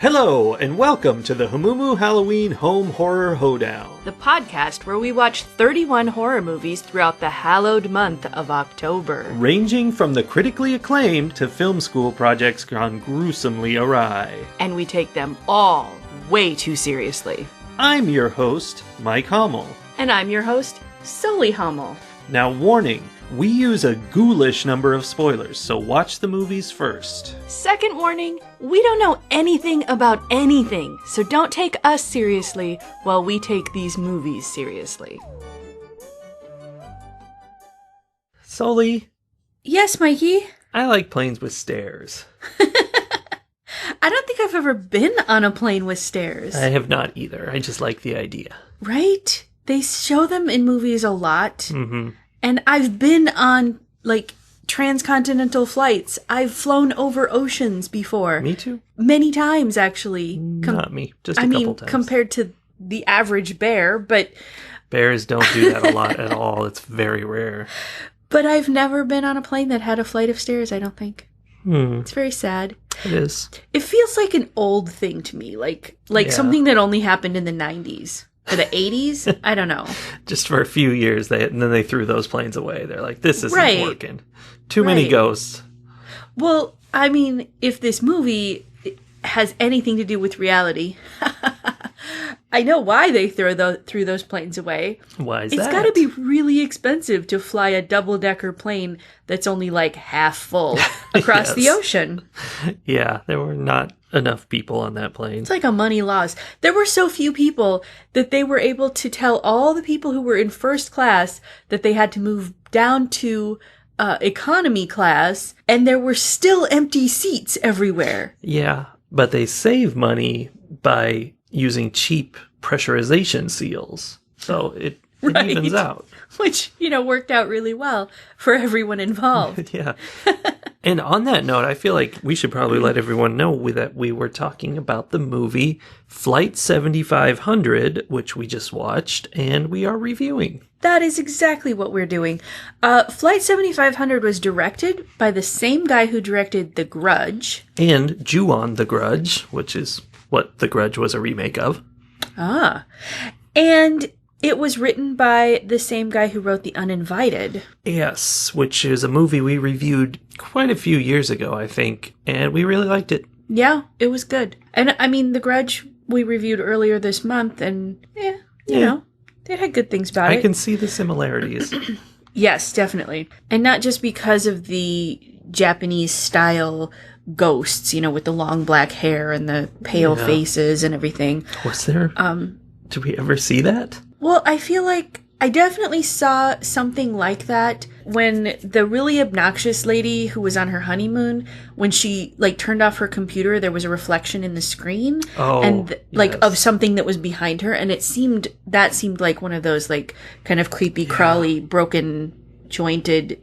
Hello, and welcome to the Hamumu Halloween Home Horror Hoedown. The podcast where we watch 31 horror movies throughout the hallowed month of October. Ranging from the critically acclaimed to film school projects gone gruesomely awry. And we take them all way too seriously. I'm your host, Mike Hummel. And I'm your host, Sully Hummel. Now warning, we use a ghoulish number of spoilers, so watch the movies first. Second warning, we don't know anything about anything, so don't take us seriously while we take these movies seriously. Sully? Yes, Mikey? I like planes with stairs. I don't think I've ever been on a plane with stairs. I have not either. I just like the idea. Right? They show them in movies a lot. Mm-hmm. And I've been on, transcontinental flights. I've flown over oceans before. Me too. Many times, actually. Not me. Just a couple times. Compared to the average bear, but... Bears don't do that a lot at all. It's very rare. But I've never been on a plane that had a flight of stairs, I don't think. It's very sad. It is. It feels like an old thing to me. Something that only happened in the 90s. Or the 80s? I don't know. Just for a few years, and then they threw those planes away. They're like, this isn't working. Too many ghosts. Well, I mean, if this movie has anything to do with reality, I know why they threw those planes away. Why is that? It's got to be really expensive to fly a double-decker plane that's only half full across the ocean. Yeah, there were not enough people on that plane. It's like a money loss. There were so few people that they were able to tell all the people who were in first class that they had to move down to economy class, and there were still empty seats everywhere. Yeah, but they save money by using cheap pressurization seals. So it evens out. Which, worked out really well for everyone involved. Yeah. And on that note, I feel like we should probably let everyone know that we were talking about the movie Flight 7500, which we just watched, and we are reviewing. That is exactly what we're doing. Flight 7500 was directed by the same guy who directed The Grudge. And Ju-on The Grudge, which is what The Grudge was a remake of. Ah. And it was written by the same guy who wrote The Uninvited. Yes, which is a movie we reviewed quite a few years ago, I think, and we really liked it. Yeah, it was good. And, The Grudge we reviewed earlier this month, and, you know, it had good things about it. I can see the similarities. Yes, definitely. And not just because of the Japanese-style ghosts, with the long black hair and the pale faces and everything. Was there? Did we ever see that? Well, I feel like I definitely saw something like that when the really obnoxious lady who was on her honeymoon, when she turned off her computer, there was a reflection in the screen of something that was behind her, and that seemed like one of those kind of creepy, crawly, broken, jointed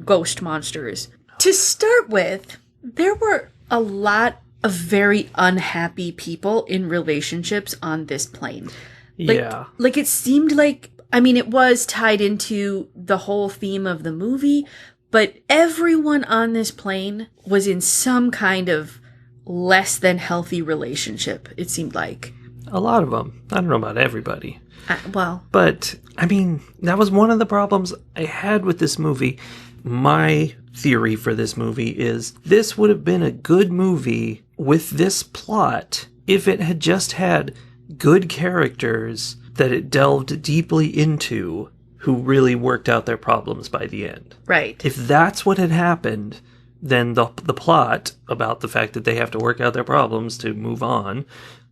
ghost monsters. To start with, there were a lot of very unhappy people in relationships on this plane. It seemed it was tied into the whole theme of the movie, but everyone on this plane was in some kind of less than healthy relationship, it seemed like. A lot of them. I don't know about everybody. But, that was one of the problems I had with this movie. My theory for this movie is this would have been a good movie with this plot if it had just had good characters that it delved deeply into who really worked out their problems by the end. Right. If that's what had happened, then the plot about the fact that they have to work out their problems to move on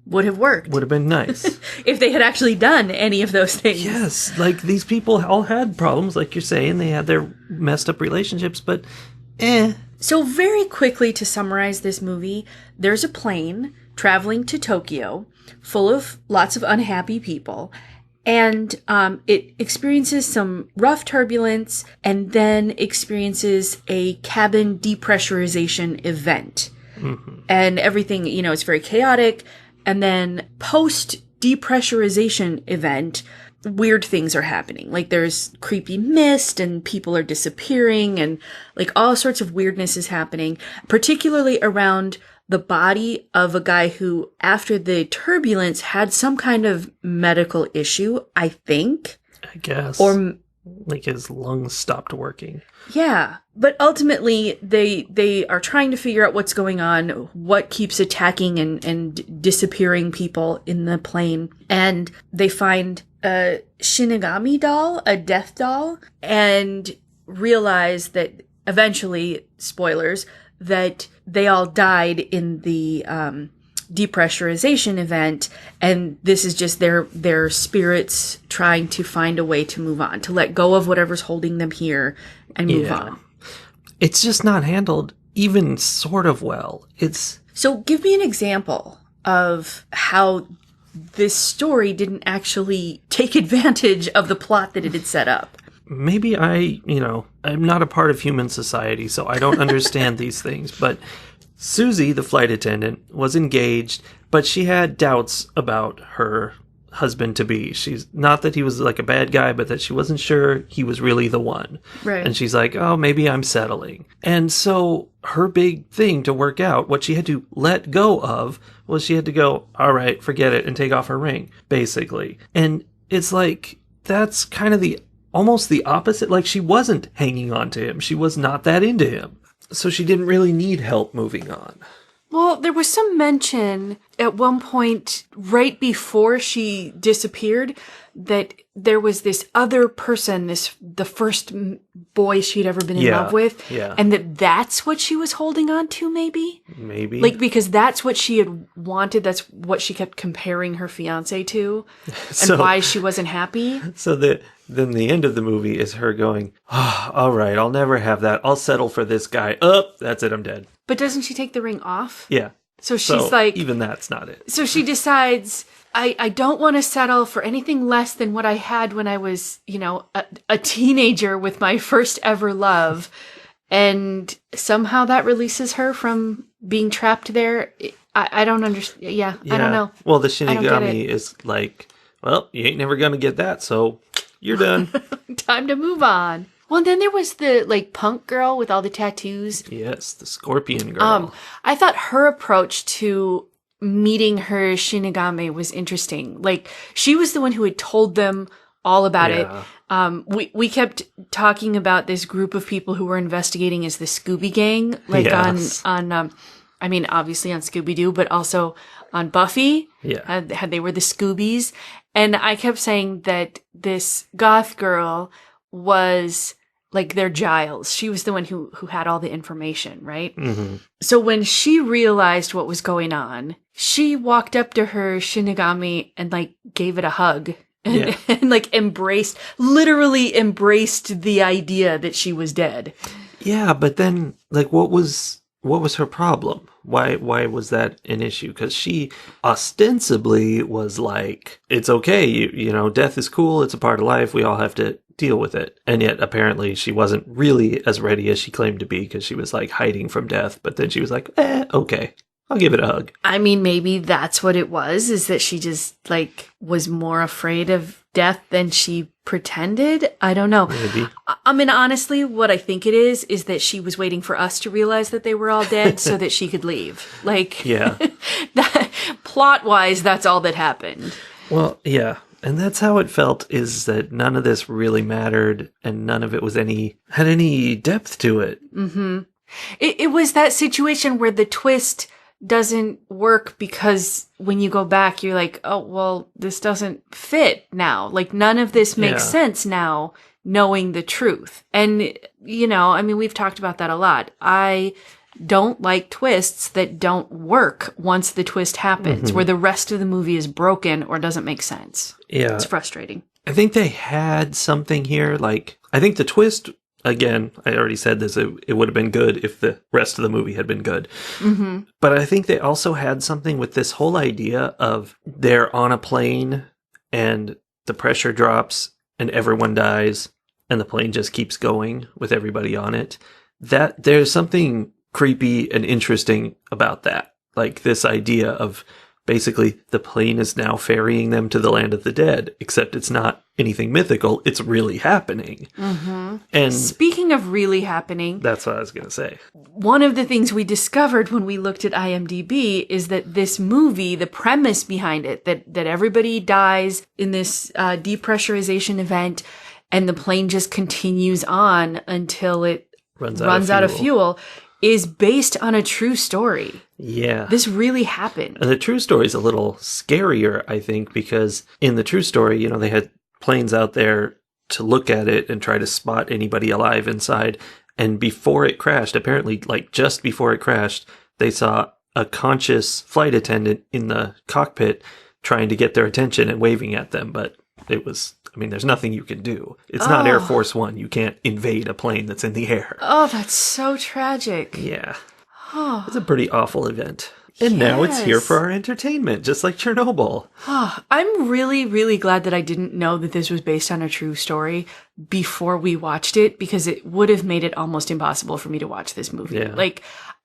would have worked. Would have been nice. If they had actually done any of those things. Yes, these people all had problems, like you're saying. They had their messed up relationships, but So very quickly to summarize this movie, there's a plane traveling to Tokyo full of lots of unhappy people. And it experiences some rough turbulence and then experiences a cabin depressurization event. Mm-hmm. And everything, is very chaotic. And then post-depressurization event, weird things are happening. There's creepy mist and people are disappearing and all sorts of weirdness is happening, particularly around the body of a guy who, after the turbulence, had some kind of medical issue, I think. I guess. Or like his lungs stopped working. Yeah. But ultimately, they are trying to figure out what's going on, what keeps attacking and disappearing people in the plane. And they find a Shinigami doll, a death doll, and realize that eventually, spoilers, that they all died in the depressurization event, and this is just their spirits trying to find a way to move on, to let go of whatever's holding them here and move on. It's just not handled even sort of well. So give me an example of how this story didn't actually take advantage of the plot that it had set up. Maybe I'm not a part of human society, so I don't understand these things, but Susie, the flight attendant, was engaged, but she had doubts about her husband-to-be. She's not that he was like a bad guy, but that she wasn't sure he was really the one. Right. And she's like, oh, maybe I'm settling. And so her big thing to work out, what she had to let go of, was she had to go, all right, forget it, and take off her ring, basically. And it's like, that's kind of almost the opposite. Like, she wasn't hanging on to him. She was not that into him. So she didn't really need help moving on. Well, there was some mention at one point right before she disappeared that there was this other person, the first boy she'd ever been in love with, and that's what she was holding on to, maybe? Maybe. Like, because that's what she had wanted, that's what she kept comparing her fiancé to, and why she wasn't happy. So then the end of the movie is her going, oh, all right, I'll never have that. I'll settle for this guy. Oh, that's it, I'm dead. But doesn't she take the ring off? Yeah. So she's like... even that's not it. So she decides, I don't want to settle for anything less than what I had when I was, a teenager with my first ever love. And somehow that releases her from being trapped there. I don't understand. Yeah, I don't know. Well, the Shinigami is like, well, you ain't never going to get that, so you're done. Time to move on. Well, and then there was the, punk girl with all the tattoos. Yes, the scorpion girl. I thought her approach to meeting her Shinigami was interesting. Like, she was the one who had told them all about it. We kept talking about this group of people who were investigating as the Scooby Gang, on obviously on Scooby-Doo, but also on Buffy. Yeah. They were the Scoobies. And I kept saying that this goth girl was like their Giles. She was the one who had all the information, right? Mm-hmm. So when she realized what was going on, she walked up to her Shinigami and gave it a hug and, literally embraced the idea that she was dead. Yeah, but then what was her problem? Why was that an issue? Because she ostensibly was like, it's okay, you death is cool, it's a part of life, we all have to deal with it. And yet apparently she wasn't really as ready as she claimed to be, because she was hiding from death, but then she was like, okay, I'll give it a hug. I mean, maybe that's what it was, is that she just was more afraid of death than she pretended. I don't know. Maybe. I mean, honestly, what I think it is that she was waiting for us to realize that they were all dead so that she could leave. Yeah. That, plot-wise, that's all that happened. Well, yeah. And that's how it felt, is that none of this really mattered and none of it had any depth to it. Mm-hmm. It was that situation where the twist doesn't work because when you go back, you're like, oh, well, this doesn't fit now. None of this makes sense now, knowing the truth. And, we've talked about that a lot. I don't like twists that don't work once the twist happens, where the rest of the movie is broken or doesn't make sense. Yeah. It's frustrating. I think they had something here. I think the twist, again, I already said this, it would have been good if the rest of the movie had been good. Mm-hmm. But I think they also had something with this whole idea of they're on a plane and the pressure drops and everyone dies and the plane just keeps going with everybody on it. That there's something creepy and interesting about that. This idea of basically the plane is now ferrying them to the land of the dead, except it's not anything mythical. It's really happening. Mm-hmm. And speaking of really happening, that's what I was going to say. One of the things we discovered when we looked at IMDb is that this movie, the premise behind it, that everybody dies in this depressurization event and the plane just continues on until it runs out of fuel, is based on a true story. Yeah. This really happened. And the true story is a little scarier, I think, because in the true story, they had planes out there to look at it and try to spot anybody alive inside. And before it crashed, apparently, just before it crashed, they saw a conscious flight attendant in the cockpit trying to get their attention and waving at them. But it was, there's nothing you can do. It's not Air Force One. You can't invade a plane that's in the air. Oh, that's so tragic. Yeah. It's a pretty awful event. And now it's here for our entertainment, just like Chernobyl. I'm really, really glad that I didn't know that this was based on a true story before we watched it, because it would have made it almost impossible for me to watch this movie. Yeah.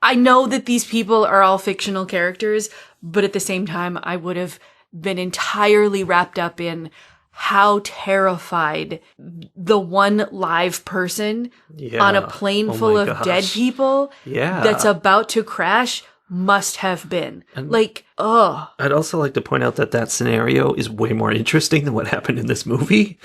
I know that these people are all fictional characters, but at the same time, I would have been entirely wrapped up in how terrified the one live person on a plane full of dead people that's about to crash must have been. And I'd also like to point out that scenario is way more interesting than what happened in this movie.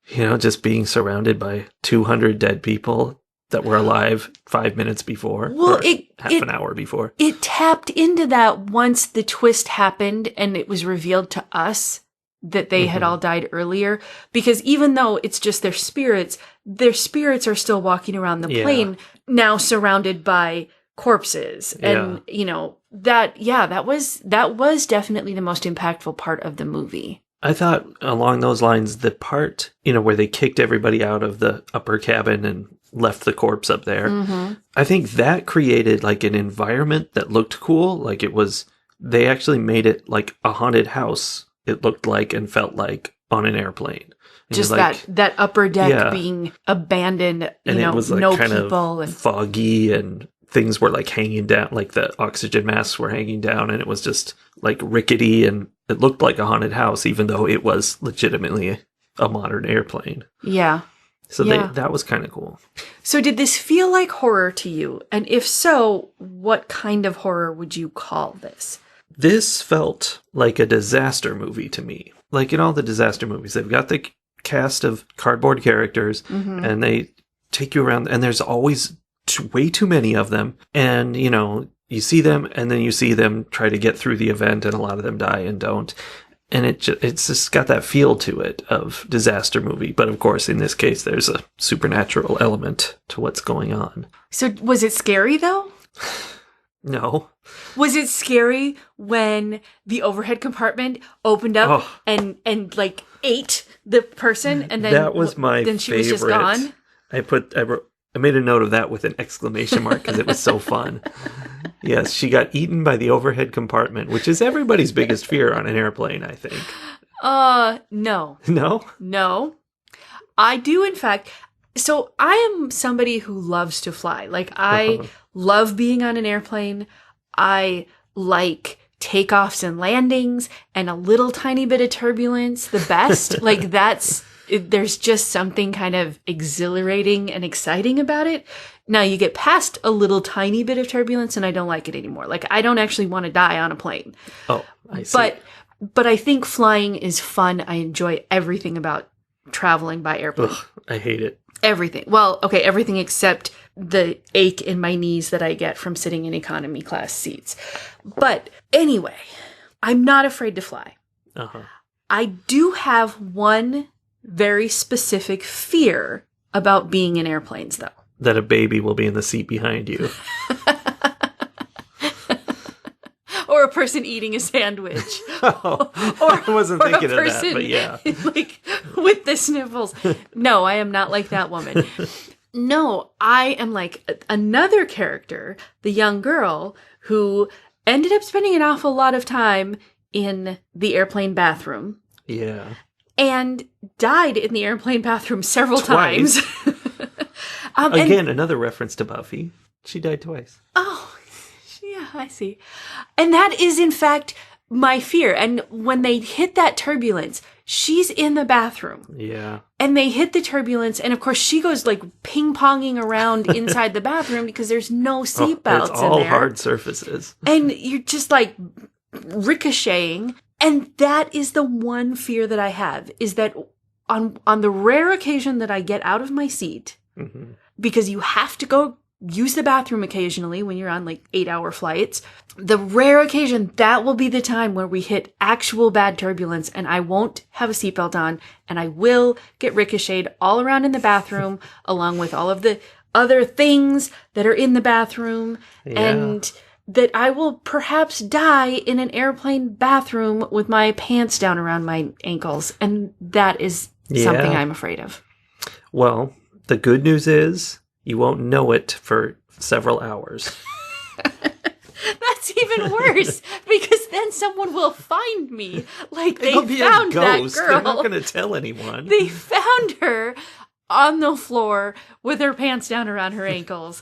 Just being surrounded by 200 dead people that were alive 5 minutes before. Well, half an hour before. It tapped into that once the twist happened and it was revealed to us that they had all died earlier. Because even though it's just their spirits are still walking around the plane, now surrounded by corpses. And that was definitely the most impactful part of the movie. I thought along those lines, the part where they kicked everybody out of the upper cabin and left the corpse up there, I think that created an environment that looked cool. They actually made it like a haunted house, it looked like and felt like, on an airplane. Just that upper deck being abandoned, and it was no kind people, of foggy, and things were hanging down, the oxygen masks were hanging down, and it was just rickety, and it looked like a haunted house, even though it was legitimately a modern airplane. Yeah. So that was kind of cool. So did this feel like horror to you? And if so, what kind of horror would you call this? This felt like a disaster movie to me. In all the disaster movies, they've got the cast of cardboard characters, and they take you around, and there's always way too many of them, and you see them, and then you see them try to get through the event, and a lot of them die and don't, and it's just got that feel to it of disaster movie. But of course, in this case, there's a supernatural element to what's going on. So was it scary though? No. Was it scary when the overhead compartment opened up and ate the person, and then that was my then she favorite. was just gone? I made a note of that with an exclamation mark because it was so fun. Yes, she got eaten by the overhead compartment, which is everybody's biggest fear on an airplane, I think. No. No? No. I do, in fact. So I am somebody who loves to fly. I love being on an airplane. I like takeoffs and landings and a little tiny bit of turbulence the best. There's just something kind of exhilarating and exciting about it. Now you get past a little tiny bit of turbulence and I don't like it anymore. I don't actually want to die on a plane. Oh, I see. But I think flying is fun. I enjoy everything about traveling by airplane. Ugh, I hate it. Everything. Well, okay, everything except the ache in my knees that I get from sitting in economy class seats. But anyway, I'm not afraid to fly. I do have one very specific fear about being in airplanes, though. That a baby will be in the seat behind you. Or a person eating a sandwich. Or I wasn't thinking of that, but yeah. With the sniffles. No, I am not like that woman. No, I am like another character, the young girl who ended up spending an awful lot of time in the airplane bathroom. Yeah. And died in the airplane bathroom several times. Again, another reference to Buffy. She died twice. Oh, yeah, I see. And that is, in fact, my fear. And when they hit that turbulence, she's in the bathroom. Yeah. And they hit the turbulence, and of course she goes like ping-ponging around inside the bathroom because there's no seatbelts it's all in there. hard surfaces. And you're just like ricocheting. And that is the one fear that I have, is that on the rare occasion that I get out of my seat, because you have to go use the bathroom occasionally when you're on like 8-hour flights, the rare occasion, that will be the time where we hit actual bad turbulence and I won't have a seatbelt on and I will get ricocheted all around in the bathroom along with all of the other things that are in the bathroom, and that I will perhaps die in an airplane bathroom with my pants down around my ankles. And that is something I'm afraid of. Well, the good news is you won't know it for several hours. That's even worse, because then someone will find me. Like, they It'll be found a ghost. that girl. They're not going to tell anyone. They found her on the floor with her pants down around her ankles.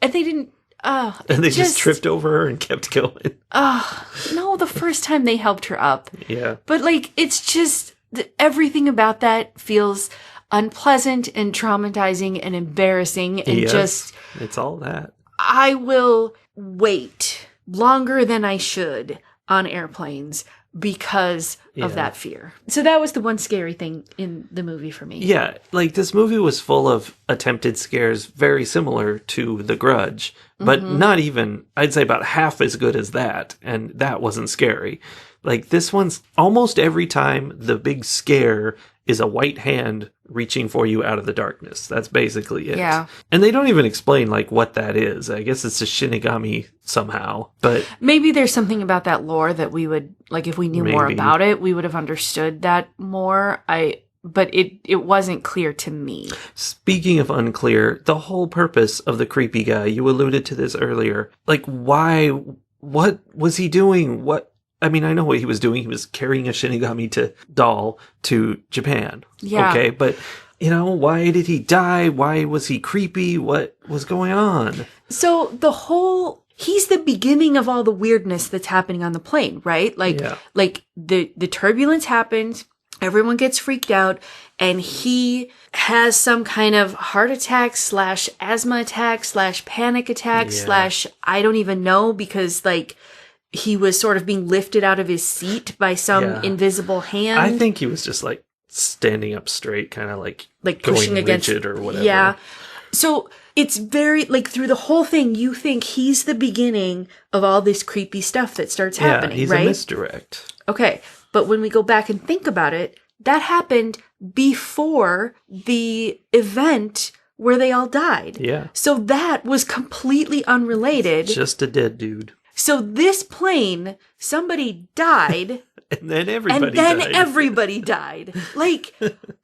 And they didn't... and they just tripped over her and kept going. No, the first time they helped her up. Yeah. But, like, it's just... everything about that feels unpleasant and traumatizing and embarrassing, and just... it's all that. I will wait longer than I should on airplanes because of that fear. So that was the one scary thing in the movie for me. Yeah, like this movie was full of attempted scares very similar to The Grudge, but not even, I'd say about half as good as that, and that wasn't scary. Like this one's almost every time the big scare is a white hand reaching for you out of the darkness. That's basically it. Yeah. And they don't even explain like what that is. I guess it's a Shinigami somehow, but maybe there's something about that lore that we would, like, if we knew more about it, we would have understood that more. But it wasn't clear to me. Speaking of unclear, the whole purpose of the creepy guy, you alluded to this earlier. Like, why? What was he doing? I mean, I know what he was doing. He was carrying a Shinigami doll to Japan. Yeah. Okay, but, why did he die? Why was he creepy? What was going on? So he's the beginning of all the weirdness that's happening on the plane, right? Like the turbulence happens, everyone gets freaked out, and he has some kind of heart attack / asthma attack / panic attack / I don't even know, because like he was sort of being lifted out of his seat by some invisible hand. I think he was just like standing up straight, kind of like pushing going against rigid or whatever. Yeah. So it's very, like, through the whole thing, you think he's the beginning of all this creepy stuff that starts happening, he's right? a misdirect. Okay. But when we go back and think about it, that happened before the event where they all died. Yeah. So that was completely unrelated. Just a dead dude. So this plane, somebody died. And then everybody died. Like,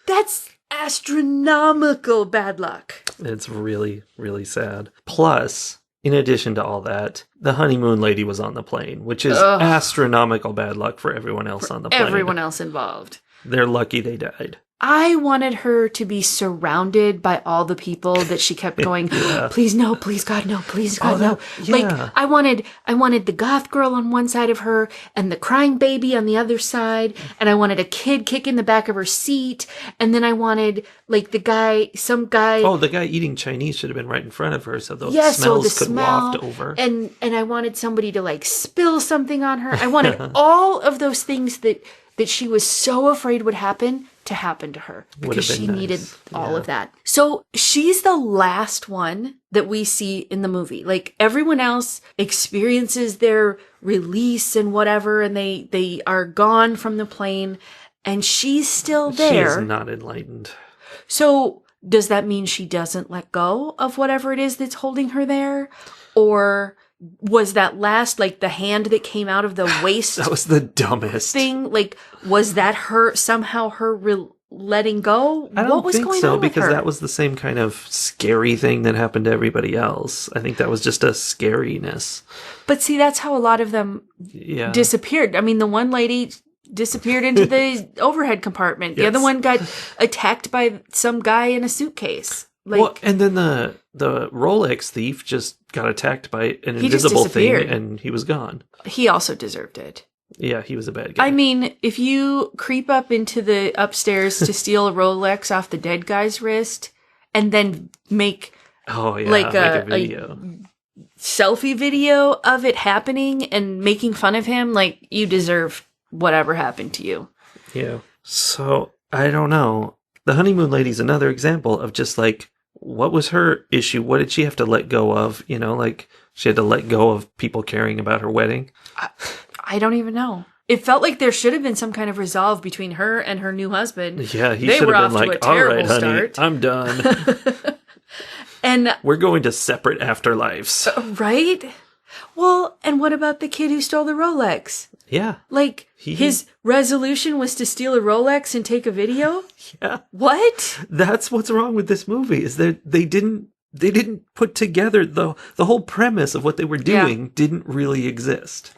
that's astronomical bad luck. It's really, really sad. Plus, in addition to all that, the honeymoon lady was on the plane, which is astronomical bad luck for everyone else on the plane. Everyone else involved. They're lucky they died. I wanted her to be surrounded by all the people that she kept going, please no, please God no, please God no. Like, I wanted the goth girl on one side of her and the crying baby on the other side, and I wanted a kid kicking the back of her seat, and then I wanted like the guy eating Chinese should have been right in front of her, so those smells could waft over. And I wanted somebody to like spill something on her. I wanted all of those things that she was so afraid would happen to her, because she needed all of that. So she's the last one that we see in the movie. Like, everyone else experiences their release and whatever, and they are gone from the plane, and she's still there. She's not enlightened. So does that mean she doesn't let go of whatever it is that's holding her there? Or was that last, like, the hand that came out of the waist? That was the dumbest thing. Like, was that her letting go? I don't think so, because that was the same kind of scary thing that happened to everybody else. I think that was just a scariness. But see, that's how a lot of them disappeared. I mean, the one lady disappeared into the overhead compartment. The other one got attacked by some guy in a suitcase. Like, and then the Rolex thief just got attacked by an invisible thing, and he was gone. He also deserved it. Yeah, he was a bad guy. I mean, if you creep up into the upstairs to steal a Rolex off the dead guy's wrist and then make a video. Selfie video of it happening and making fun of him, like, you deserve whatever happened to you. Yeah. So, I don't know. The honeymoon lady's another example of just like, what was her issue? What did she have to let go of? You know, like, she had to let go of people caring about her wedding. I don't even know. It felt like there should have been some kind of resolve between her and her new husband. Yeah, he should have been like, all right, honey, start. I'm done. And we're going to separate afterlives. Right? Well, and what about the kid who stole the Rolex? Yeah. Like, his resolution was to steal a Rolex and take a video? Yeah. What? That's what's wrong with this movie, is that they didn't put together the whole premise of what they were doing didn't really exist.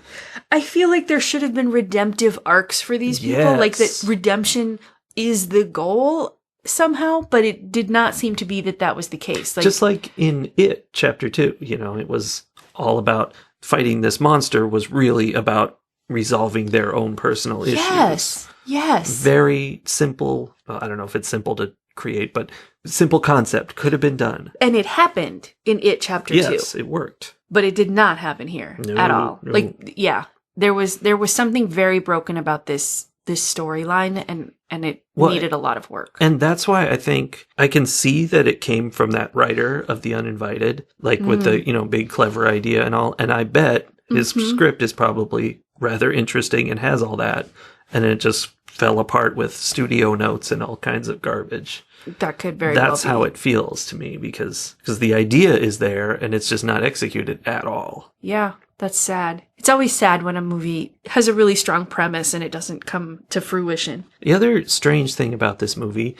I feel like there should have been redemptive arcs for these people. Yes. Like that redemption is the goal somehow, but it did not seem to be that was the case. Like, just like in It, Chapter 2, you know, it was all about fighting this monster was really about resolving their own personal issues. Yes. Very simple. Well, I don't know if it's simple to create, but simple concept could have been done. And it happened in It Chapter 2. Yes, it worked. But it did not happen here at all. No. Like, yeah, there was something very broken about this storyline, and it needed a lot of work. And that's why I think I can see that it came from that writer of The Uninvited, like with the, you know, big clever idea and all. And I bet his script is probably rather interesting and has all that. And it just fell apart with studio notes and all kinds of garbage. That could very well be. That's how it feels to me, because the idea is there and it's just not executed at all. Yeah, that's sad. It's always sad when a movie has a really strong premise and it doesn't come to fruition. The other strange thing about this movie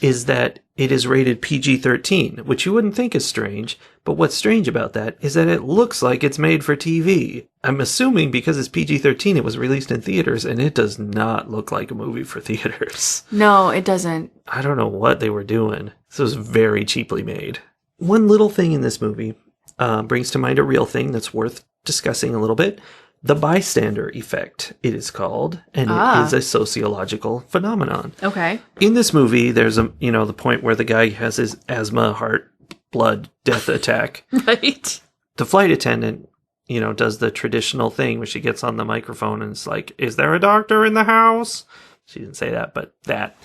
is that it is rated PG-13, which you wouldn't think is strange, but what's strange about that is that it looks like it's made for TV. I'm assuming because it's PG-13 it was released in theaters, and it does not look like a movie for theaters. No, it doesn't. I don't know what they were doing. This was very cheaply made. One little thing in this movie brings to mind a real thing that's worth discussing a little bit. The bystander effect, it is called, and it is a sociological phenomenon. Okay. In this movie, there's the point where the guy has his asthma, heart, blood, death attack. Right. The flight attendant, does the traditional thing where she gets on the microphone and is like, "Is there a doctor in the house?" She didn't say that, but that.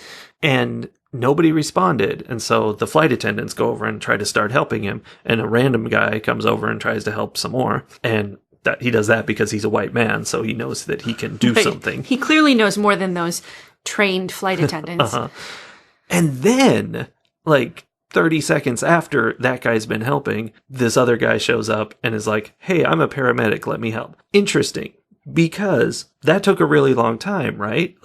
And nobody responded. And so the flight attendants go over and try to start helping him. And a random guy comes over and tries to help some more. And that he does that because he's a white man, so he knows that he can do something. He clearly knows more than those trained flight attendants. And then, 30 seconds after that guy's been helping, this other guy shows up and is like, "Hey, I'm a paramedic, let me help." Interesting, because that took a really long time, right?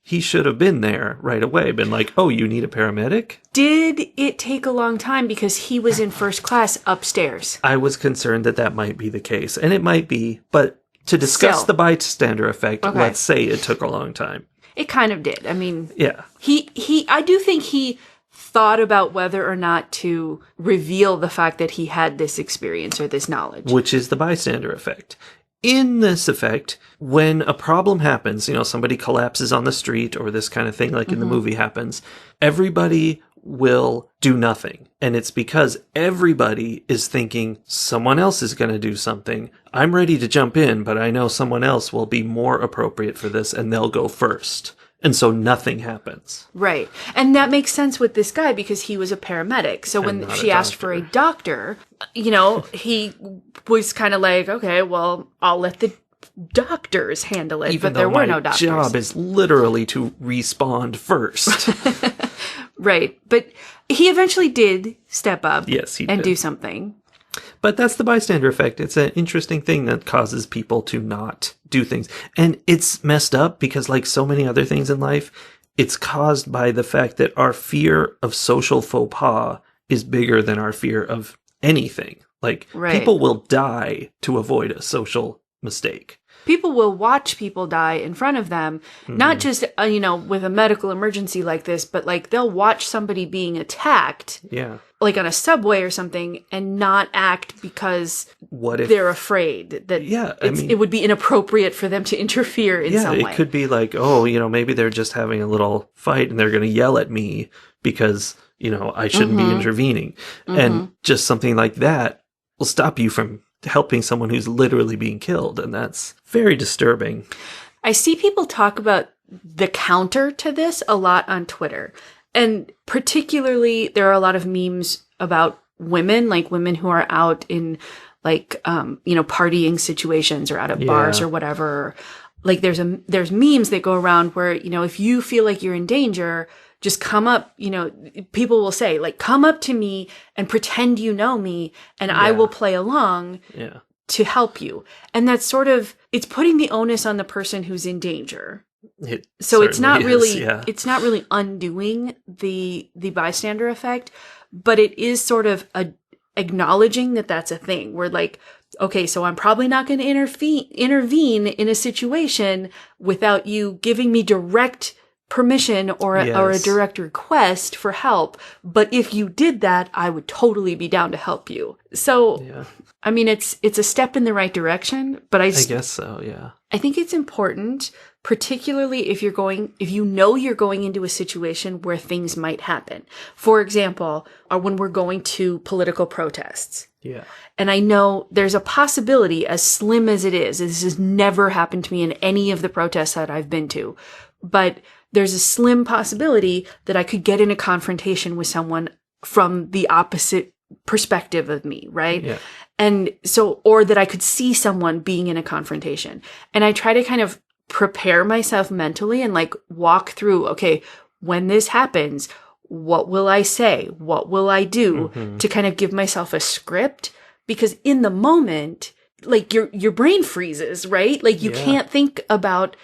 He should have been there right away, been like, "Oh, you need a paramedic?" Did it take a long time because he was in first class upstairs? I was concerned that might be the case, and it might be, but to discuss the bystander effect, let's say it took a long time. It kind of did. I mean, yeah. I do think he thought about whether or not to reveal the fact that he had this experience or this knowledge. Which is the bystander effect. In this effect, when a problem happens, somebody collapses on the street or this kind of thing like in the movie happens, everybody will do nothing. And it's because everybody is thinking someone else is going to do something. I'm ready to jump in, but I know someone else will be more appropriate for this and they'll go first. And so nothing happens. Right. And that makes sense with this guy because he was a paramedic. So when she asked for a doctor, he was kind of like, okay, well, I'll let the doctors handle it. Even but there though were no doctors. My job is literally to respond first. Right. But he eventually did step up and do something. But that's the bystander effect. It's an interesting thing that causes people to not do things. And it's messed up because, like so many other things in life, it's caused by the fact that our fear of social faux pas is bigger than our fear of anything. People will die to avoid a social mistake. People will watch people die in front of them, not just, with a medical emergency like this, but they'll watch somebody being attacked. Yeah. like on a subway or something and not act because what if they're afraid that it would be inappropriate for them to interfere in some way. Yeah, it could be like, oh, maybe they're just having a little fight and they're going to yell at me because, I shouldn't be intervening. And just something like that will stop you from helping someone who's literally being killed. And that's very disturbing. I see people talk about the counter to this a lot on Twitter. And particularly, there are a lot of memes about women, like women who are out in like, partying situations or out at bars or whatever. Like there's memes that go around where, if you feel like you're in danger, just come up, people will say like, come up to me and pretend you know me and I will play along to help you. And that's sort of, it's putting the onus on the person who's in danger. So it's not really it's not really undoing the bystander effect, but it is sort of acknowledging that that's a thing. We're like, okay, so I'm probably not going to intervene in a situation without you giving me direct permission or a direct request for help. But if you did that, I would totally be down to help you. So, I mean, it's a step in the right direction, but I guess so. Yeah. I think it's important, particularly if you're going into a situation where things might happen. For example, when we're going to political protests. Yeah. And I know there's a possibility, as slim as it is, this has never happened to me in any of the protests that I've been to, but there's a slim possibility that I could get in a confrontation with someone from the opposite perspective of me, right? Yeah. And so, or that I could see someone being in a confrontation. And I try to kind of prepare myself mentally and like walk through, okay, when this happens, what will I say? What will I do to kind of give myself a script? Because in the moment, like your brain freezes, right? Like you can't think about,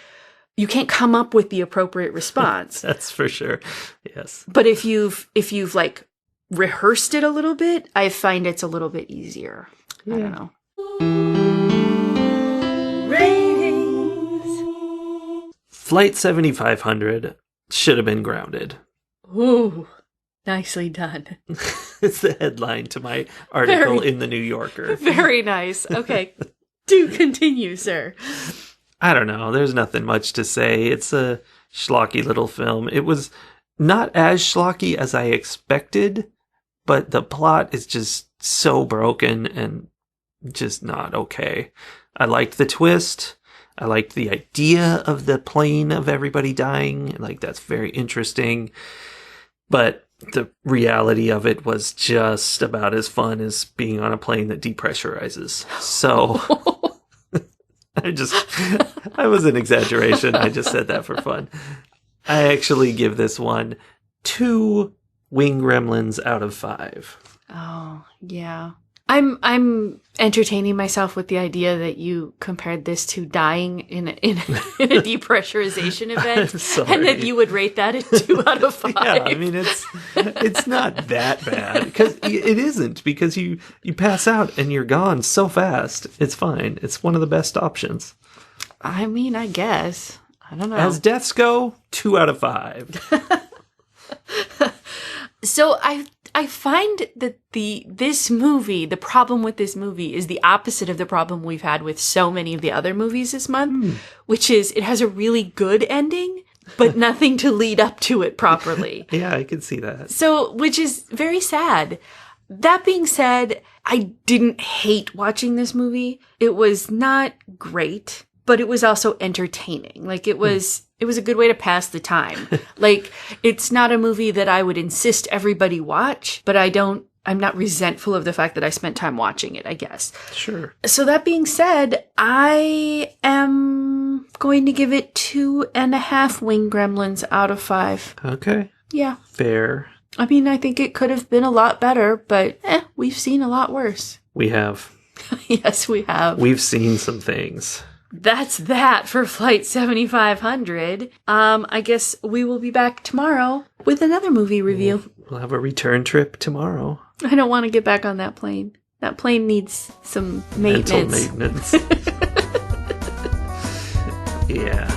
you can't come up with the appropriate response. That's for sure. Yes. But if you've like rehearsed it a little bit, I find it's a little bit easier. I don't know. Ratings. Flight 7500 should have been grounded. Ooh, nicely done. It's the headline to my article in the New Yorker. Very nice. Okay. Do continue, sir. I don't know. There's nothing much to say. It's a schlocky little film. It was not as schlocky as I expected, but the plot is just so broken and just not okay. I liked the twist. I liked the idea of the plane of everybody dying. Like, that's very interesting. But the reality of it was just about as fun as being on a plane that depressurizes. So I was an exaggeration. I just said that for fun. I actually give this one 2 wing gremlins out of 5. Oh, yeah. I'm entertaining myself with the idea that you compared this to dying in a depressurization event, and that you would rate that a 2 out of 5. Yeah, I mean it's not that bad because it isn't, because you pass out and you're gone so fast. It's fine. It's one of the best options. I mean, I guess. I don't know. As deaths go, 2 out of 5. So I find that this movie, the problem with this movie is the opposite of the problem we've had with so many of the other movies this month, which is it has a really good ending, but nothing to lead up to it properly. Yeah, I can see that. So, which is very sad. That being said, I didn't hate watching this movie. It was not great, but it was also entertaining. Like it was a good way to pass the time. Like, it's not a movie that I would insist everybody watch, but I'm not resentful of the fact that I spent time watching it, I guess. Sure. So that being said, I am going to give it 2.5 wing gremlins out of 5. Okay. Yeah. Fair. I mean, I think it could have been a lot better, but we've seen a lot worse. We have. Yes, we have. We've seen some things. That's that for Flight 7500. I guess we will be back tomorrow with another movie review. We'll have a return trip tomorrow. I don't want to get back on that plane. That plane needs some maintenance. Mental maintenance. Yeah.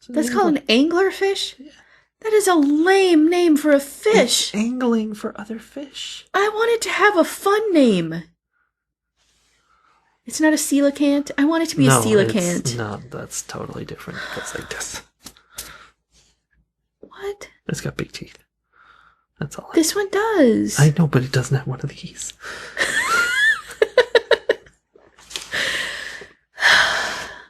That's called an anglerfish? Yeah. That is a lame name for a fish. It's angling for other fish. I want it to have a fun name. It's not a coelacanth. I want it to be a coelacanth. No, that's totally different. It's like this. What? It's got big teeth. That's all. This one does. I know, but it doesn't have one of these.